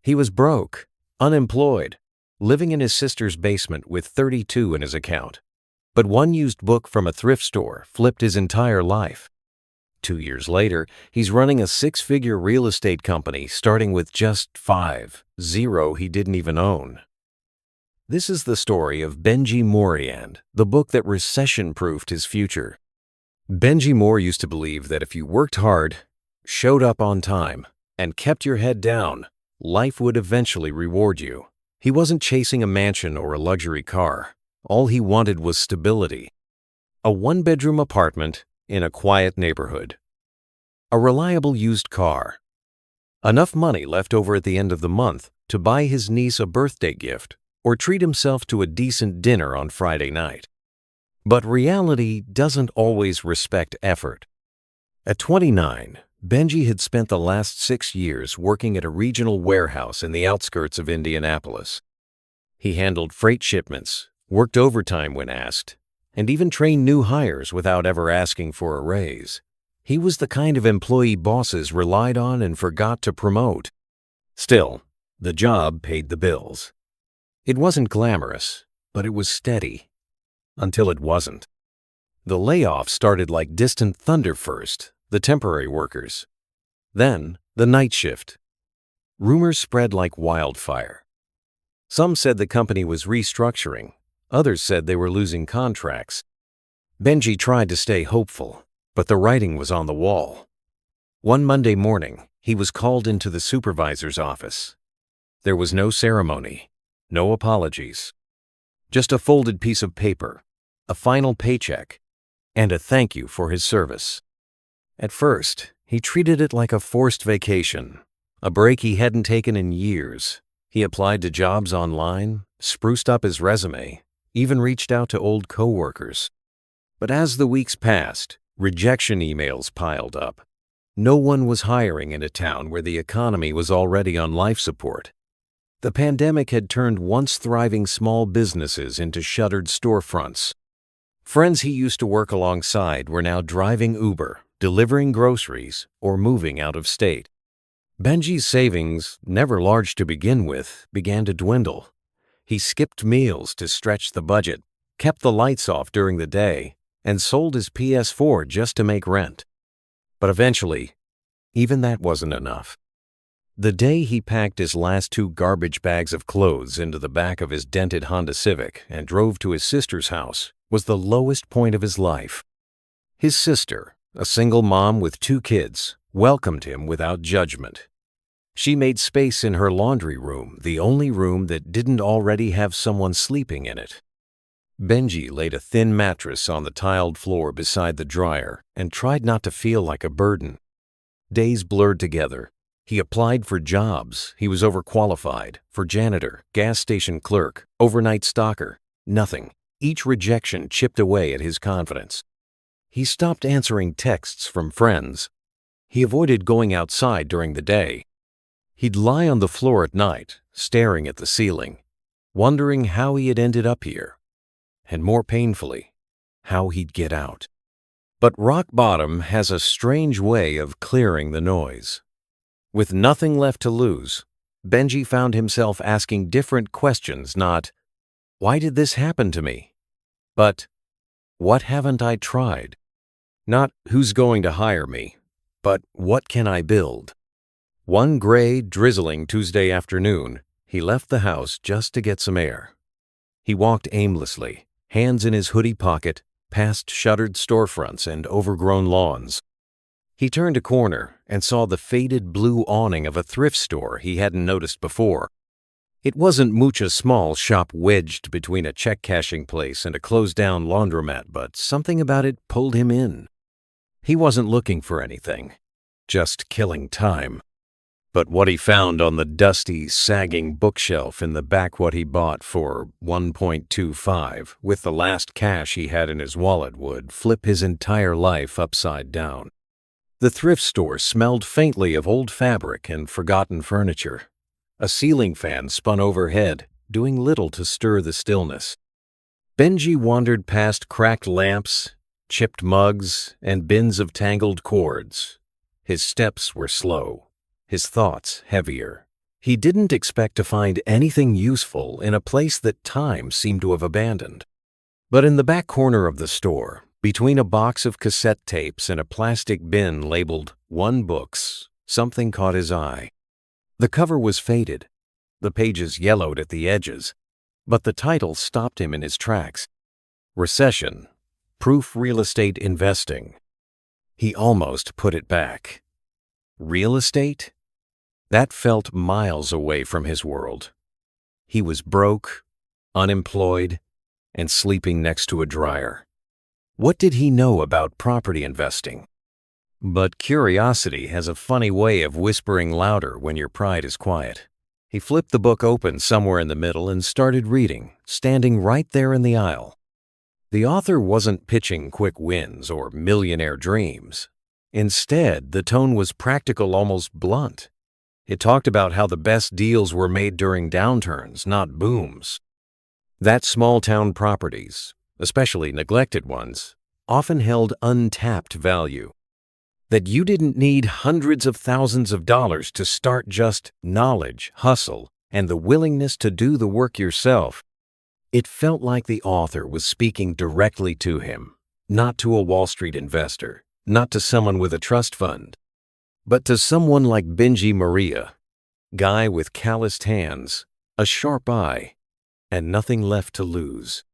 He was broke, unemployed, living in his sister's basement with $32 in his account. But one used book from a thrift store flipped his entire life. 2 years later, he's running a 6-figure real estate company starting with just $5 he didn't even own. This is the story of Benji Moore, the book that recession-proofed his future. Benji Moore used to believe that if you worked hard, showed up on time, and kept your head down, life would eventually reward you. He wasn't chasing a mansion or a luxury car. All he wanted was stability. A 1-bedroom apartment in a quiet neighborhood. A reliable used car. Enough money left over at the end of the month to buy his niece a birthday gift or treat himself to a decent dinner on Friday night. But reality doesn't always respect effort. At 29, Benji had spent the last 6 years working at a regional warehouse in the outskirts of Indianapolis. He handled freight shipments, worked overtime when asked, and even trained new hires without ever asking for a raise. He was the kind of employee bosses relied on and forgot to promote. Still, the job paid the bills. It wasn't glamorous, but it was steady. Until it wasn't. The layoffs started like distant thunder first, the temporary workers. Then, the night shift. Rumors spread like wildfire. Some said the company was restructuring. Others said they were losing contracts. Benji tried to stay hopeful, but the writing was on the wall. One Monday morning, he was called into the supervisor's office. There was no ceremony, no apologies. Just a folded piece of paper, a final paycheck, and a thank you for his service. At first, he treated it like a forced vacation, a break he hadn't taken in years. He applied to jobs online, spruced up his resume, even reached out to old coworkers. But as the weeks passed, rejection emails piled up. No one was hiring in a town where the economy was already on life support. The pandemic had turned once thriving small businesses into shuttered storefronts. Friends he used to work alongside were now driving Uber, delivering groceries, or moving out of state. Benji's savings, never large to begin with, began to dwindle. He skipped meals to stretch the budget, kept the lights off during the day, and sold his PS4 just to make rent. But eventually, even that wasn't enough. The day he packed his last 2 garbage bags of clothes into the back of his dented Honda Civic and drove to his sister's house was the lowest point of his life. His sister, a single mom with 2 kids, welcomed him without judgment. She made space in her laundry room, the only room that didn't already have someone sleeping in it. Benji laid a thin mattress on the tiled floor beside the dryer and tried not to feel like a burden. Days blurred together. He applied for jobs. He was overqualified for janitor, gas station clerk, overnight stocker. Nothing. Each rejection chipped away at his confidence. He stopped answering texts from friends. He avoided going outside during the day. He'd lie on the floor at night, staring at the ceiling, wondering how he had ended up here, and more painfully, how he'd get out. But rock bottom has a strange way of clearing the noise. With nothing left to lose, Benji found himself asking different questions, not, "Why did this happen to me?" but, "What haven't I tried?" Not, "Who's going to hire me?" but, "What can I build?" One gray, drizzling Tuesday afternoon, he left the house just to get some air. He walked aimlessly, hands in his hoodie pocket, past shuttered storefronts and overgrown lawns. He turned a corner and saw the faded blue awning of a thrift store he hadn't noticed before. It wasn't Mucha's small shop wedged between a check-cashing place and a closed-down laundromat, but something about it pulled him in. He wasn't looking for anything, just killing time. But what he found on the dusty, sagging bookshelf in the back what he bought for $1.25 with the last cash he had in his wallet would flip his entire life upside down. The thrift store smelled faintly of old fabric and forgotten furniture. A ceiling fan spun overhead, doing little to stir the stillness. Benji wandered past cracked lamps, chipped mugs, and bins of tangled cords. His steps were slow. His thoughts heavier. He didn't expect to find anything useful in a place that time seemed to have abandoned. But in the back corner of the store, between a box of cassette tapes and a plastic bin labeled "One Books," something caught his eye. The cover was faded, the pages yellowed at the edges, but the title stopped him in his tracks. Recession, Proof Real Estate Investing. He almost put it back. Real estate? That felt miles away from his world. He was broke, unemployed, and sleeping next to a dryer. What did he know about property investing? But curiosity has a funny way of whispering louder when your pride is quiet. He flipped the book open somewhere in the middle and started reading, standing right there in the aisle. The author wasn't pitching quick wins or millionaire dreams. Instead, the tone was practical, almost blunt. It talked about how the best deals were made during downturns, not booms. That small-town properties, especially neglected ones, often held untapped value. That you didn't need hundreds of thousands of dollars to start, just knowledge, hustle, and the willingness to do the work yourself. It felt like the author was speaking directly to him, not to a Wall Street investor, not to someone with a trust fund, but to someone like Benji Moore, guy with calloused hands, a sharp eye, and nothing left to lose.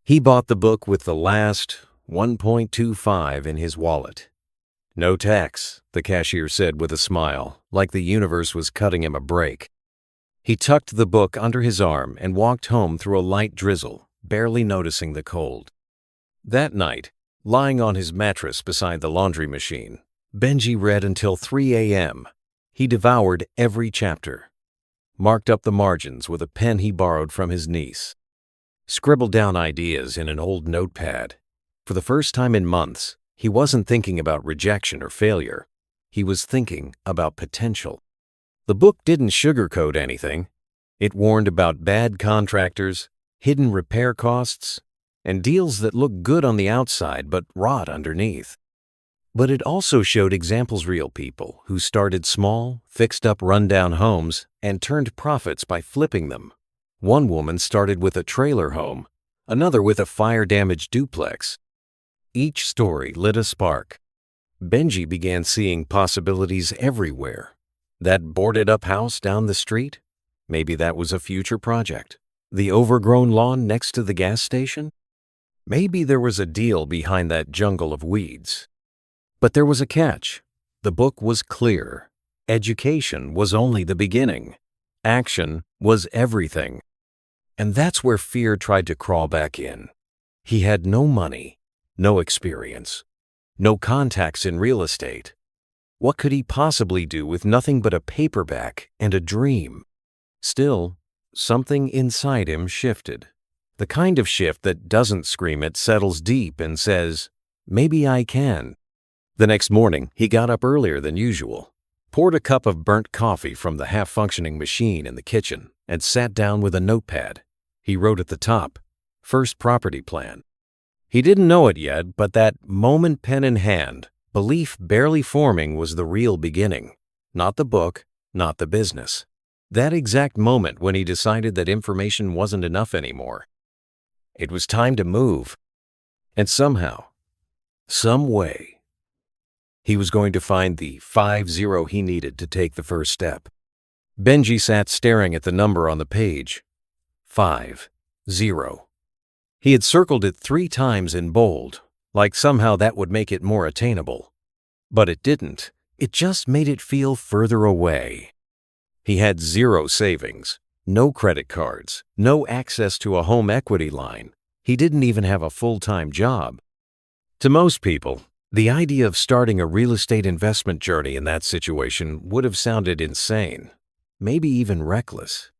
He bought the book with the last $1.25 in his wallet. No tax, the cashier said with a smile, like the universe was cutting him a break. He tucked the book under his arm and walked home through a light drizzle, barely noticing the cold. That night, lying on his mattress beside the laundry machine, Benji read until 3 a.m. He devoured every chapter, marked up the margins with a pen he borrowed from his niece, scribbled down ideas in an old notepad. For the first time in months, he wasn't thinking about rejection or failure. He was thinking about potential. The book didn't sugarcoat anything. It warned about bad contractors, hidden repair costs, and deals that look good on the outside but rot underneath. But it also showed examples, real people who started small, fixed up rundown homes, and turned profits by flipping them. One woman started with a trailer home, another with a fire-damaged duplex. Each story lit a spark. Benji began seeing possibilities everywhere. That boarded-up house down the street? Maybe that was a future project. The overgrown lawn next to the gas station? Maybe there was a deal behind that jungle of weeds. But there was a catch. The book was clear. Education was only the beginning. Action was everything. And that's where fear tried to crawl back in. He had no money. No experience, no contacts in real estate. What could he possibly do with nothing but a paperback and a dream? Still, something inside him shifted. The kind of shift that doesn't scream, it settles deep and says, maybe I can. The next morning, he got up earlier than usual, poured a cup of burnt coffee from the half-functioning machine in the kitchen, and sat down with a notepad. He wrote at the top, "First property plan." He didn't know it yet, but that moment, pen in hand, belief barely forming, was the real beginning. Not the book, not the business. That exact moment when he decided that information wasn't enough anymore. It was time to move. And somehow, some way, he was going to find the 50 he needed to take the first step. Benji sat staring at the number on the page. 50. He had circled it 3 times in bold, like somehow that would make it more attainable. But it didn't. It just made it feel further away. He had 0 savings, no credit cards, no access to a home equity line. He didn't even have a full-time job. To most people, the idea of starting a real estate investment journey in that situation would have sounded insane, maybe even reckless.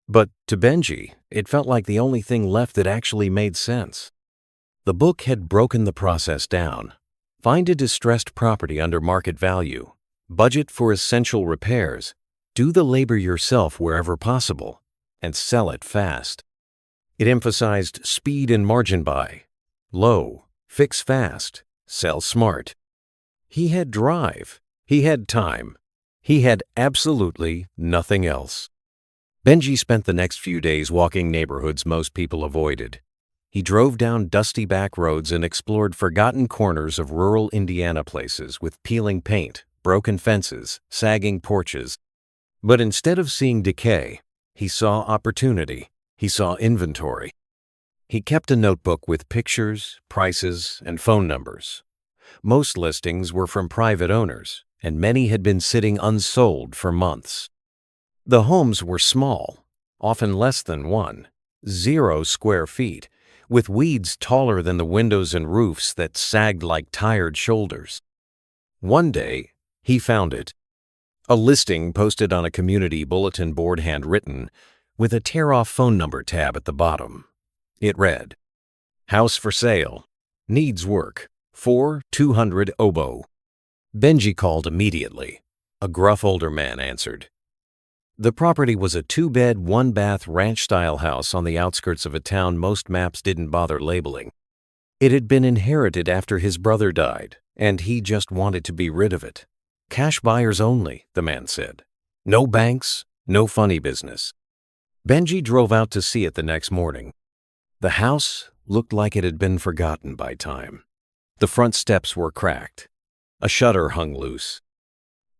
But to Benji, it felt like the only thing left that actually made sense. The book had broken the process down. Find a distressed property under market value, budget for essential repairs, do the labor yourself wherever possible, and sell it fast. It emphasized speed and margin buy. Low, fix fast, sell smart. He had drive. He had time. He had absolutely nothing else. Benji spent the next few days walking neighborhoods most people avoided. He drove down dusty back roads and explored forgotten corners of rural Indiana places with peeling paint, broken fences, sagging porches. But instead of seeing decay, he saw opportunity. He saw inventory. He kept a notebook with pictures, prices, and phone numbers. Most listings were from private owners, and many had been sitting unsold for months. The homes were small, often less than 0 square feet, with weeds taller than the windows and roofs that sagged like tired shoulders. One day, he found it. A listing posted on a community bulletin board, handwritten, with a tear-off phone number tab at the bottom. It read, "House for sale. Needs work. 4200 oboe." Benji called immediately. A gruff older man answered. The property was a 2-bed, 1-bath ranch-style house on the outskirts of a town most maps didn't bother labeling. It had been inherited after his brother died, and he just wanted to be rid of it. "Cash buyers only," the man said. "No banks, no funny business." Benji drove out to see it the next morning. The house looked like it had been forgotten by time. The front steps were cracked. A shutter hung loose.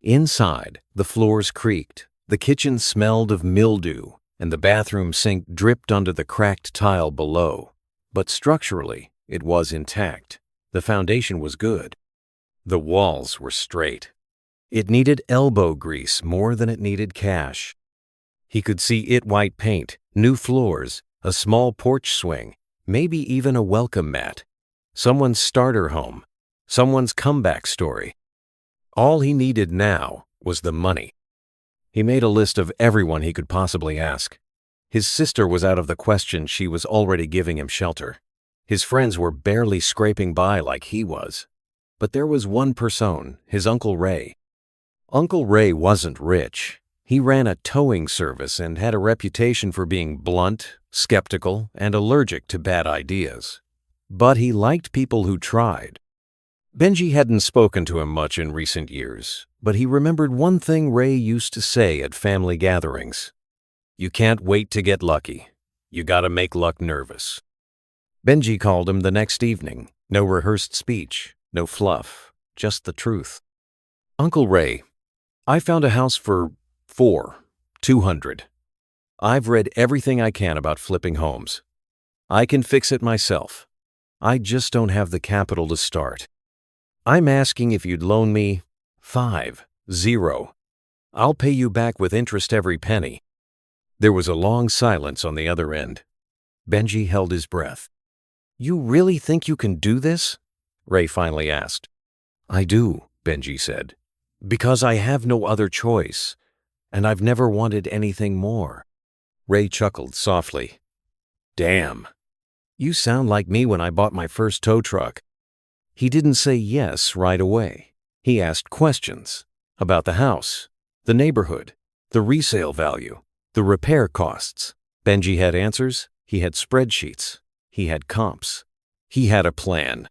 Inside, the floors creaked. The kitchen smelled of mildew, and the bathroom sink dripped onto the cracked tile below. But structurally, it was intact. The foundation was good. The walls were straight. It needed elbow grease more than it needed cash. He could see it white paint, new floors, a small porch swing, maybe even a welcome mat. Someone's starter home, someone's comeback story. All he needed now was the money. He made a list of everyone he could possibly ask. His sister was out of the question. She was already giving him shelter. His friends were barely scraping by like he was. But there was one person, his Uncle Ray. Uncle Ray wasn't rich. He ran a towing service and had a reputation for being blunt, skeptical, and allergic to bad ideas. But he liked people who tried. Benji hadn't spoken to him much in recent years, but he remembered one thing Ray used to say at family gatherings. "You can't wait to get lucky. You gotta make luck nervous." Benji called him the next evening. No rehearsed speech, no fluff, just the truth. "Uncle Ray, I found a house for 200. I've read everything I can about flipping homes. I can fix it myself. I just don't have the capital to start. I'm asking if you'd loan me 50. I'll pay you back with interest every penny." There was a long silence on the other end. Benji held his breath. "You really think you can do this?" Ray finally asked. "I do," Benji said, "because I have no other choice, and I've never wanted anything more." Ray chuckled softly. "Damn. You sound like me when I bought my first tow truck." He didn't say yes right away. He asked questions about the house, the neighborhood, the resale value, the repair costs. Benji had answers. He had spreadsheets. He had comps. He had a plan.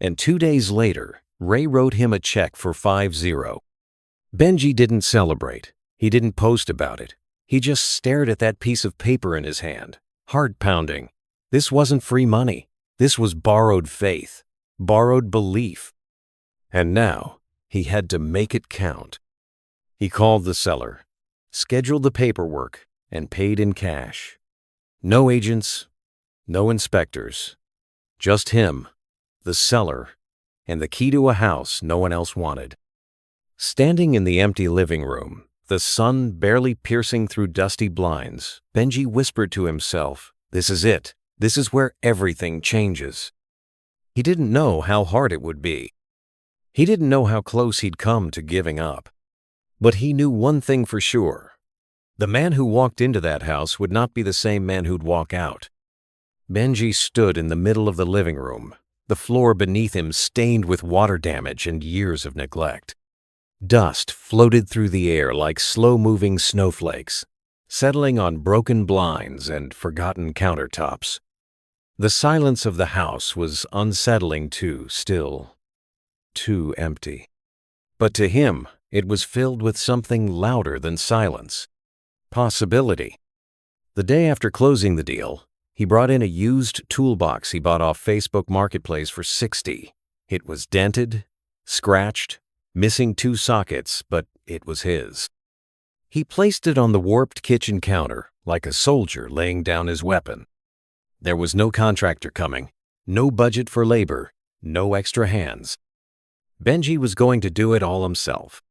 And 2 days later, Ray wrote him a check for 50. Benji didn't celebrate. He didn't post about it. He just stared at that piece of paper in his hand, heart pounding. This wasn't free money. This was borrowed faith, borrowed belief. And now he had to make it count. He called the seller, scheduled the paperwork, and paid in cash. No agents, no inspectors, just him, the seller, and the key to a house no one else wanted. Standing in the empty living room, the sun barely piercing through dusty blinds, Benji whispered to himself, "This is it. This is where everything changes." He didn't know how hard it would be. He didn't know how close he'd come to giving up. But he knew one thing for sure. The man who walked into that house would not be the same man who'd walk out. Benji stood in the middle of the living room, the floor beneath him stained with water damage and years of neglect. Dust floated through the air like slow-moving snowflakes, settling on broken blinds and forgotten countertops. The silence of the house was unsettling too still, too empty. But to him, It was filled with something louder than silence. Possibility. The day after closing the deal, he brought in a used toolbox he bought off Facebook Marketplace for $60. It was dented, scratched, missing 2 sockets, but it was his. He placed it on the warped kitchen counter like a soldier laying down his weapon. There was no contractor coming, no budget for labor, no extra hands. Benji was going to do it all himself.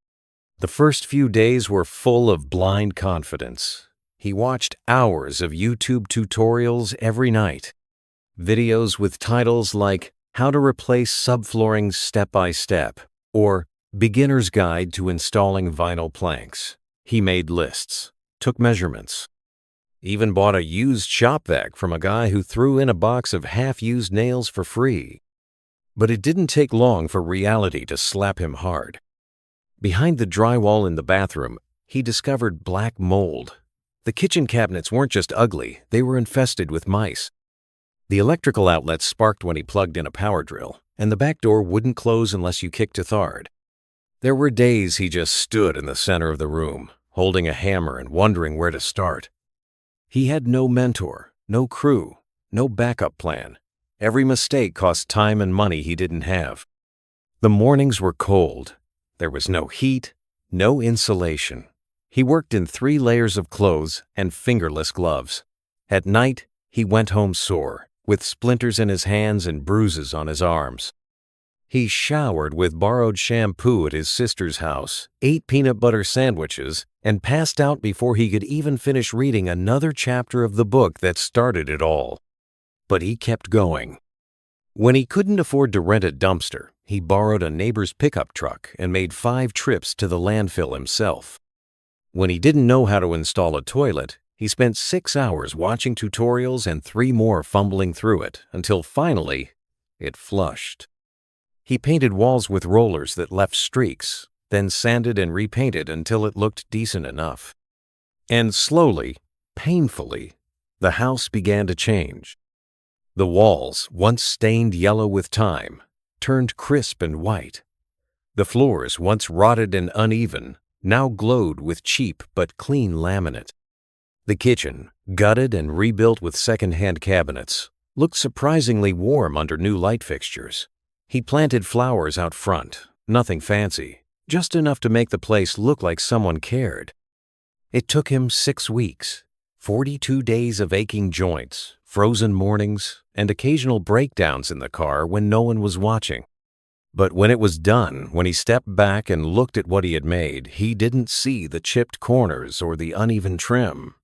The first few days were full of blind confidence. He watched hours of YouTube tutorials every night. Videos with titles like How to Replace Subflooring Step by Step or Beginner's Guide to Installing Vinyl Planks. He made lists, took measurements, even bought a used shop vac from a guy who threw in a box of half-used nails for free. But it didn't take long for reality to slap him hard. Behind the drywall in the bathroom, he discovered black mold. The kitchen cabinets weren't just ugly, they were infested with mice. The electrical outlet sparked when he plugged in a power drill, and the back door wouldn't close unless you kicked a thard. There were days he just stood in the center of the room, holding a hammer and wondering where to start. He had no mentor, no crew, no backup plan. Every mistake cost time and money he didn't have. The mornings were cold. There was no heat, no insulation. He worked in 3 layers of clothes and fingerless gloves. At night, he went home sore, with splinters in his hands and bruises on his arms. He showered with borrowed shampoo at his sister's house, ate peanut butter sandwiches, and passed out before he could even finish reading another chapter of the book that started it all. But he kept going. When he couldn't afford to rent a dumpster, he borrowed a neighbor's pickup truck and made 5 trips to the landfill himself. When he didn't know how to install a toilet, he spent 6 hours watching tutorials and 3 more fumbling through it until finally it flushed. He painted walls with rollers that left streaks, then sanded and repainted until it looked decent enough. And slowly, painfully, the house began to change. The walls, once stained yellow with time, turned crisp and white. The floors, once rotted and uneven, now glowed with cheap but clean laminate. The kitchen, gutted and rebuilt with second-hand cabinets, looked surprisingly warm under new light fixtures. He planted flowers out front, nothing fancy, just enough to make the place look like someone cared. It took him 6 weeks, 42 days of aching joints, frozen mornings, and occasional breakdowns in the car when no one was watching. But when it was done, when he stepped back and looked at what he had made, he didn't see the chipped corners or the uneven trim.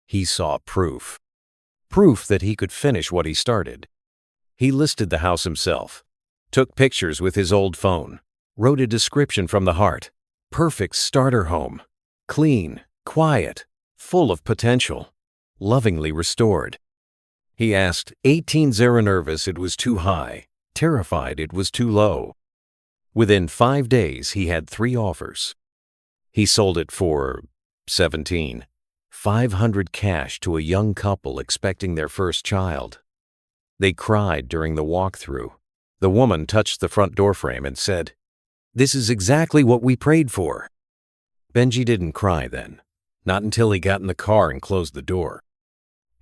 He saw proof. Proof that he could finish what he started. He listed the house himself, took pictures with his old phone, wrote a description from the heart. Perfect starter home. Clean, quiet, full of potential, lovingly restored. He asked, 18-0 nervous it was too high, terrified it was too low. Within 5 days, he had 3 offers. He sold it for $17,500 cash to a young couple expecting their first child. They cried during the walkthrough. The woman touched the front door frame and said, "This is exactly what we prayed for." Benji didn't cry then, not until he got in the car and closed the door.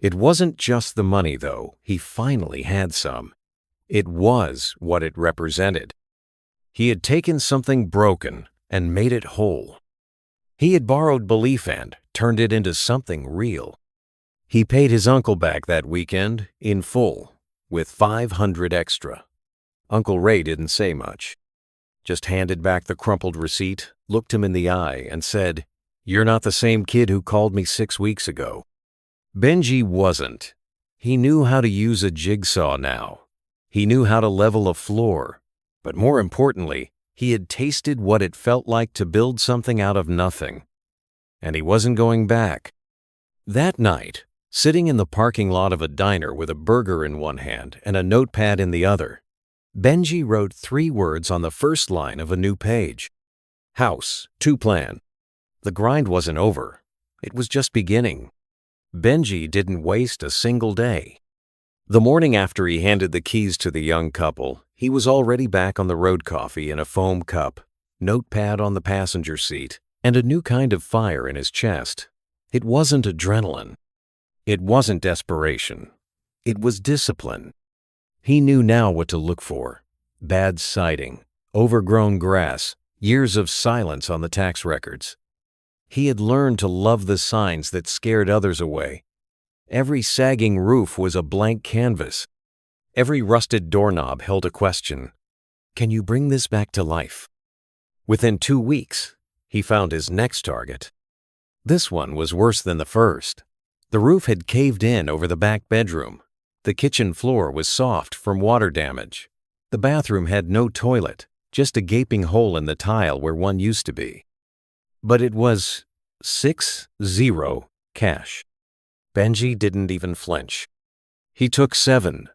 It wasn't just the money, though. He finally had some. It was what it represented. He had taken something broken and made it whole. He had borrowed belief and turned it into something real. He paid his uncle back that weekend in full, with $500 extra. Uncle Ray didn't say much, just handed back the crumpled receipt, looked him in the eye, and said, "You're not the same kid who called me 6 weeks ago." Benji wasn't. He knew how to use a jigsaw now. He knew how to level a floor. But more importantly, he had tasted what it felt like to build something out of nothing. And he wasn't going back. That night, sitting in the parking lot of a diner with a burger in one hand and a notepad in the other, Benji wrote 3 words on the first line of a new page. House, to plan. The grind wasn't over. It was just beginning. Benji didn't waste a single day. The morning after he handed the keys to the young couple, he was already back on the road coffee in a foam cup, notepad on the passenger seat, and a new kind of fire in his chest. It wasn't adrenaline. It wasn't desperation. It was discipline. He knew now what to look for: bad siding, overgrown grass, years of silence on the tax records. He had learned to love the signs that scared others away. Every sagging roof was a blank canvas. Every rusted doorknob held a question. Can you bring this back to life? Within 2 weeks, he found his next target. This one was worse than the first. The roof had caved in over the back bedroom. The kitchen floor was soft from water damage. The bathroom had no toilet, just a gaping hole in the tile where one used to be. But it was 6-0 cash. Benji didn't even flinch. He took 7-0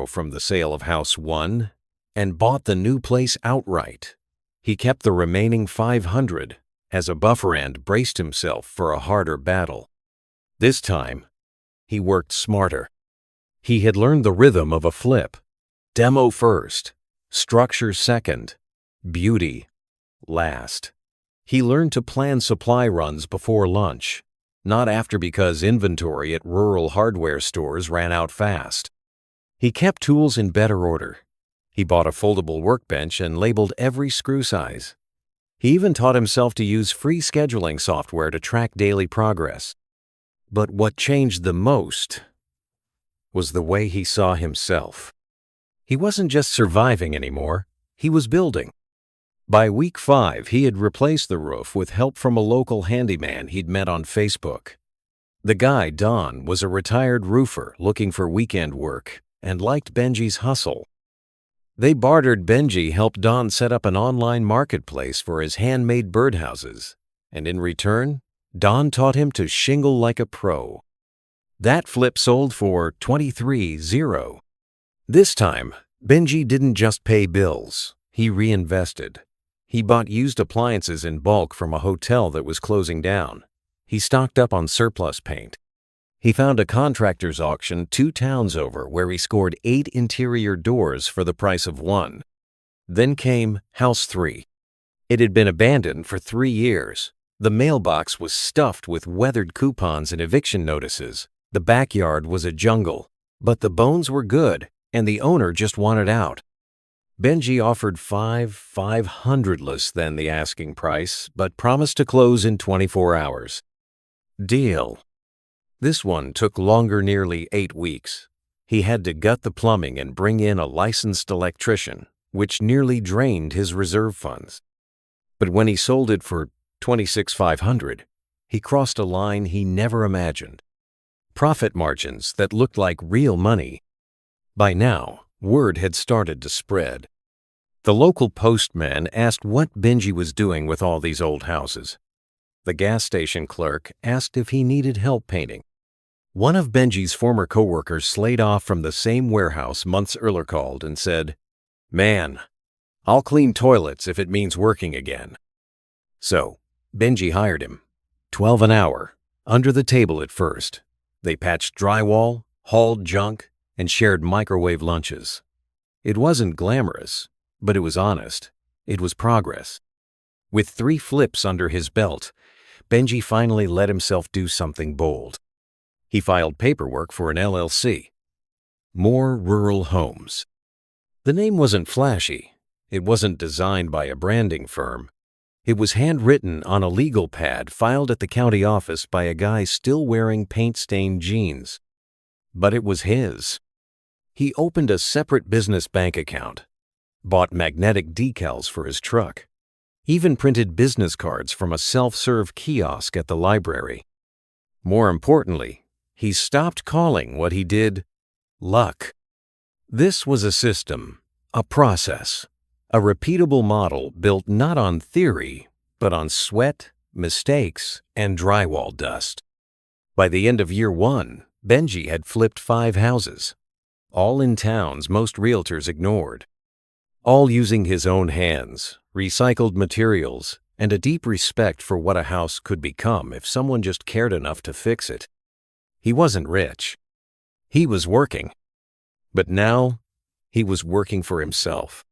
from the sale of House 1 and bought the new place outright. He kept the remaining 500 as a buffer and braced himself for a harder battle. This time, he worked smarter. He had learned the rhythm of a flip. Demo first, structure second, beauty last. He learned to plan supply runs before lunch, not after, because inventory at rural hardware stores ran out fast. He kept tools in better order. He bought a foldable workbench and labeled every screw size. He even taught himself to use free scheduling software to track daily progress. But what changed the most was the way he saw himself. He wasn't just surviving anymore, he was building. By week 5, he had replaced the roof with help from a local handyman he'd met on Facebook. The guy, Don, was a retired roofer looking for weekend work and liked Benji's hustle. They bartered. Benji helped Don set up an online marketplace for his handmade birdhouses, and in return, Don taught him to shingle like a pro. That flip sold for 23-0. This time, Benji didn't just pay bills, he reinvested. He bought used appliances in bulk from a hotel that was closing down. He stocked up on surplus paint. He found a contractor's auction 2 towns over where he scored 8 interior doors for the price of 1. Then came House 3. It had been abandoned for 3 years. The mailbox was stuffed with weathered coupons and eviction notices. The backyard was a jungle, but the bones were good, and the owner just wanted out. Benji offered 500 less than the asking price, but promised to close in 24 hours. Deal. This one took longer, nearly 8 weeks. He had to gut the plumbing and bring in a licensed electrician, which nearly drained his reserve funds. But when he sold it for $26,500, he crossed a line he never imagined. Profit margins that looked like real money. By now, word had started to spread. The local postman asked what Benji was doing with all these old houses. The gas station clerk asked if he needed help painting. One of Benji's former coworkers slayed off from the same warehouse months earlier called and said, "Man, I'll clean toilets if it means working again." So, Benji hired him. $12 an hour, under the table at first. They patched drywall, hauled junk, and shared microwave lunches. It wasn't glamorous, but it was honest. It was progress. With 3 flips under his belt, Benji finally let himself do something bold. He filed paperwork for an LLC. Moore Rural Homes. The name wasn't flashy. It wasn't designed by a branding firm. It was handwritten on a legal pad filed at the county office by a guy still wearing paint-stained jeans. But it was his. He opened a separate business bank account, bought magnetic decals for his truck, even printed business cards from a self-serve kiosk at the library. More importantly, he stopped calling what he did luck. This was a system, a process, a repeatable model built not on theory, but on sweat, mistakes, and drywall dust. By the end of year 1, Benji had flipped 5 houses, all in towns most realtors ignored, all using his own hands, recycled materials, and a deep respect for what a house could become if someone just cared enough to fix it. He wasn't rich. He was working. But now, he was working for himself.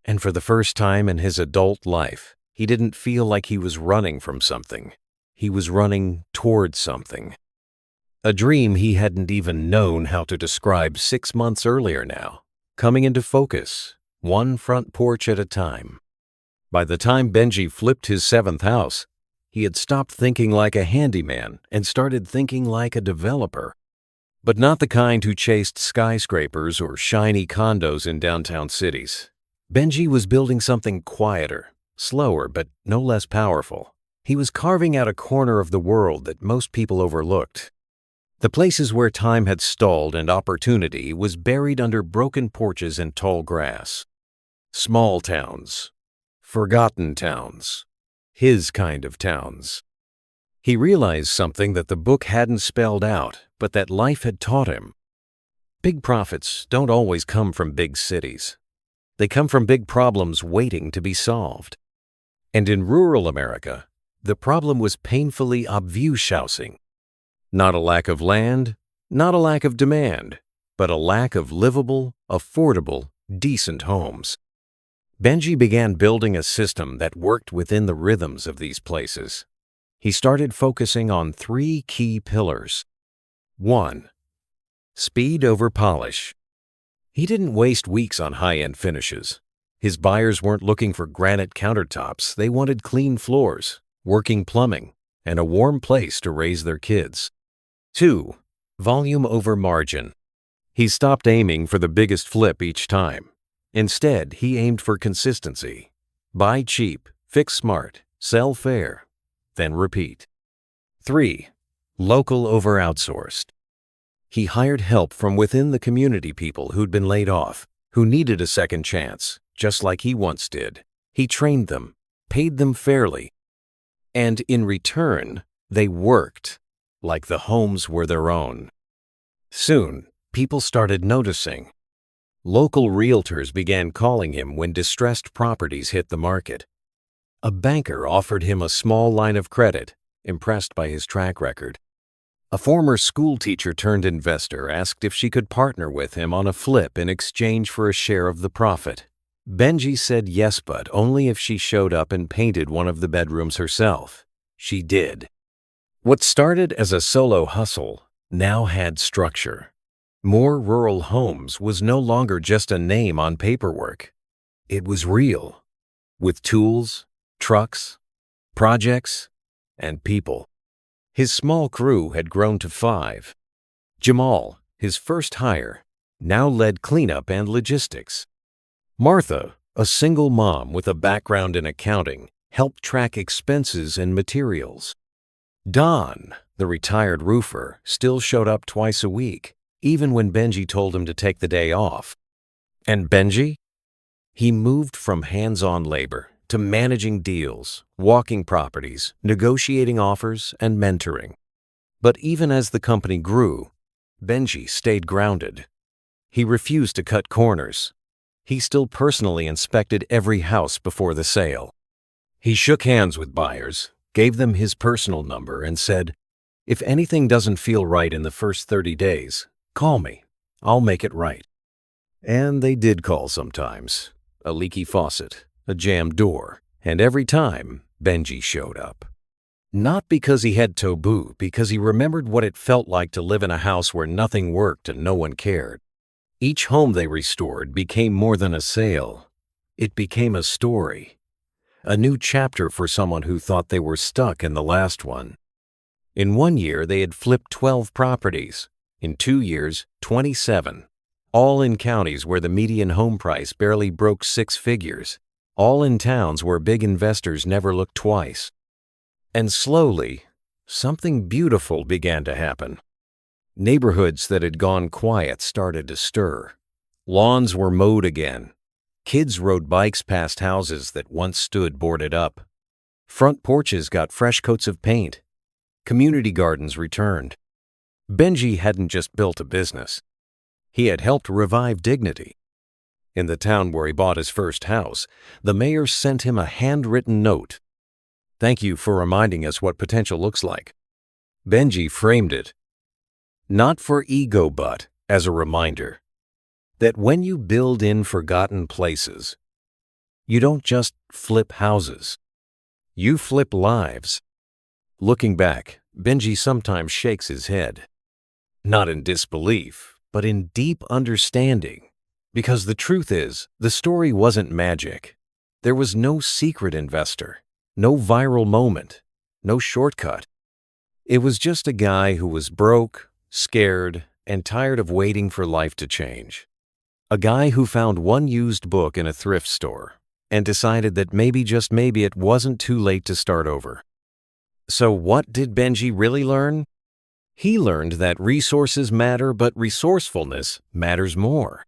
And for the first time in his adult life, he didn't feel like he was running from something. He was running toward something. A dream he hadn't even known how to describe 6 months earlier now, coming into focus, one front porch at a time. By the time Benji flipped his 7th house, he had stopped thinking like a handyman and started thinking like a developer. But not the kind who chased skyscrapers or shiny condos in downtown cities. Benji was building something quieter, slower, but no less powerful. He was carving out a corner of the world that most people overlooked. The places where time had stalled and opportunity was buried under broken porches and tall grass. Small towns. Forgotten towns. His kind of towns. He realized something that the book hadn't spelled out, but that life had taught him. Big profits don't always come from big cities. They come from big problems waiting to be solved. And in rural America, the problem was painfully obvious. Not a lack of land, not a lack of demand, but a lack of livable, affordable, decent homes. Benji began building a system that worked within the rhythms of these places. He started focusing on 3 key pillars. 1. Speed over polish. He didn't waste weeks on high-end finishes. His buyers weren't looking for granite countertops. They wanted clean floors, working plumbing, and a warm place to raise their kids. 2. Volume over margin. He stopped aiming for the biggest flip each time. Instead, he aimed for consistency. Buy cheap, fix smart, sell fair, then repeat. 3. Local over outsourced. He hired help from within the community, people who'd been laid off, who needed a second chance, just like he once did. He trained them, paid them fairly, and in return, they worked like the homes were their own. Soon, people started noticing. Local realtors began calling him when distressed properties hit the market. A banker offered him a small line of credit, impressed by his track record. A former school teacher turned investor asked if she could partner with him on a flip in exchange for a share of the profit. Benji said yes, but only if she showed up and painted one of the bedrooms herself. She did. What started as a solo hustle now had structure. More Rural Homes was no longer just a name on paperwork. It was real, with tools, trucks, projects, and people. His small crew had grown to 5. Jamal, his first hire, now led cleanup and logistics. Martha, a single mom with a background in accounting, helped track expenses and materials. Don, the retired roofer, still showed up twice a week, even when Benji told him to take the day off. And Benji? He moved from hands-on labor to managing deals, walking properties, negotiating offers, and mentoring. But even as the company grew, Benji stayed grounded. He refused to cut corners. He still personally inspected every house before the sale. He shook hands with buyers, gave them his personal number, and said, "If anything doesn't feel right in the first 30 days, call me. I'll make it right." And they did call sometimes. A leaky faucet, a jammed door, and every time, Benji showed up. Not because he had taboo, because he remembered what it felt like to live in a house where nothing worked and no one cared. Each home they restored became more than a sale. It became a story. A new chapter for someone who thought they were stuck in the last one. In 1 year, they had flipped 12 properties. In 2 years, 27. All in counties where the median home price barely broke 6 figures. All in towns where big investors never looked twice. And slowly, something beautiful began to happen. Neighborhoods that had gone quiet started to stir. Lawns were mowed again. Kids rode bikes past houses that once stood boarded up. Front porches got fresh coats of paint. Community gardens returned. Benji hadn't just built a business. He had helped revive dignity. In the town where he bought his first house, the mayor sent him a handwritten note. "Thank you for reminding us what potential looks like." Benji framed it, not for ego, but as a reminder that when you build in forgotten places, You don't just flip houses. You flip lives. Looking back, Benji sometimes shakes his head. Not in disbelief, but in deep understanding. Because the truth is, the story wasn't magic. There was no secret investor, no viral moment, no shortcut. It was just a guy who was broke, scared, and tired of waiting for life to change. A guy who found one used book in a thrift store and decided that maybe, just maybe, it wasn't too late to start over. So what did Benji really learn? He learned that resources matter, but resourcefulness matters more.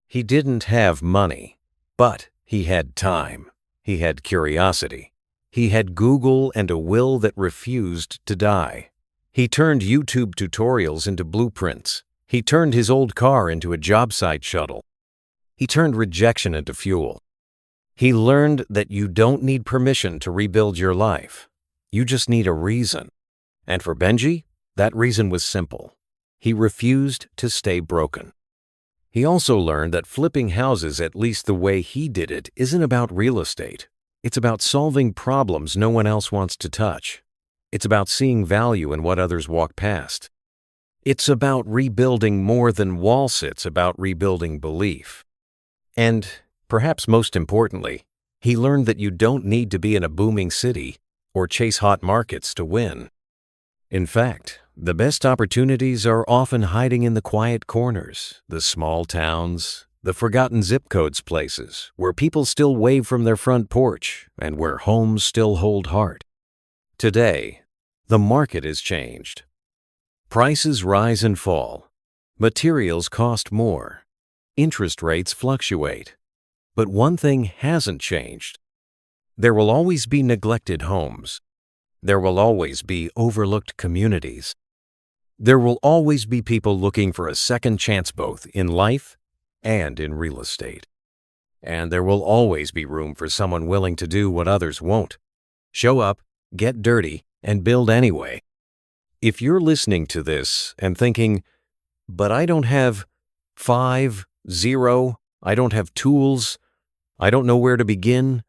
He didn't have money, but he had time. He had curiosity. He had Google and a will that refused to die. He turned YouTube tutorials into blueprints. He turned his old car into a job site shuttle. He turned rejection into fuel. He learned that you don't need permission to rebuild your life. You just need a reason. And for Benji, that reason was simple. He refused to stay broken. He also learned that flipping houses, at least the way he did it, isn't about real estate. It's about solving problems no one else wants to touch. It's about seeing value in what others walk past. It's about rebuilding more than wall sits, about rebuilding belief. And, perhaps most importantly, he learned that you don't need to be in a booming city or chase hot markets to win. In fact, the best opportunities are often hiding in the quiet corners, the small towns, the forgotten zip codes, places where people still wave from their front porch and where homes still hold heart. Today, the market has changed. Prices rise and fall. Materials cost more. Interest rates fluctuate. But one thing hasn't changed. There will always be neglected homes. There will always be overlooked communities. There will always be people looking for a second chance, both in life and in real estate. And there will always be room for someone willing to do what others won't. Show up, get dirty, and build anyway. If you're listening to this and thinking, but I don't have 5, 0, I don't have tools, I don't know where to begin,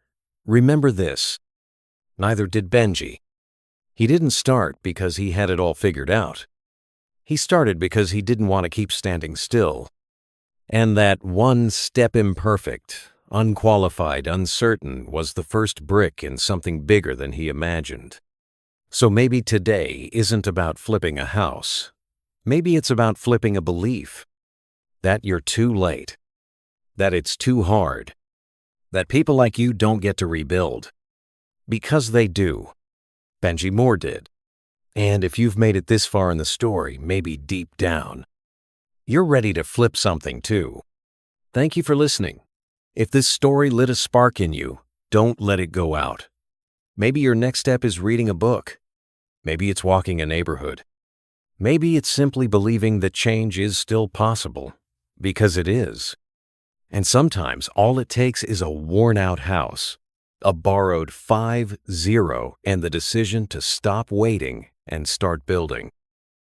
remember this. Neither did Benji. He didn't start because he had it all figured out. He started because he didn't want to keep standing still. And that one step imperfect, unqualified, uncertain was the first brick in something bigger than he imagined. So maybe today isn't about flipping a house. Maybe it's about flipping a belief. That you're too late. That it's too hard. That people like you don't get to rebuild. Because they do. Benji Moore did. And if you've made it this far in the story, maybe deep down, you're ready to flip something too. Thank you for listening. If this story lit a spark in you, don't let it go out. Maybe your next step is reading a book. Maybe it's walking a neighborhood. Maybe it's simply believing that change is still possible, because it is. And sometimes all it takes is a worn-out house, a borrowed 5-0, and the decision to stop waiting and start building.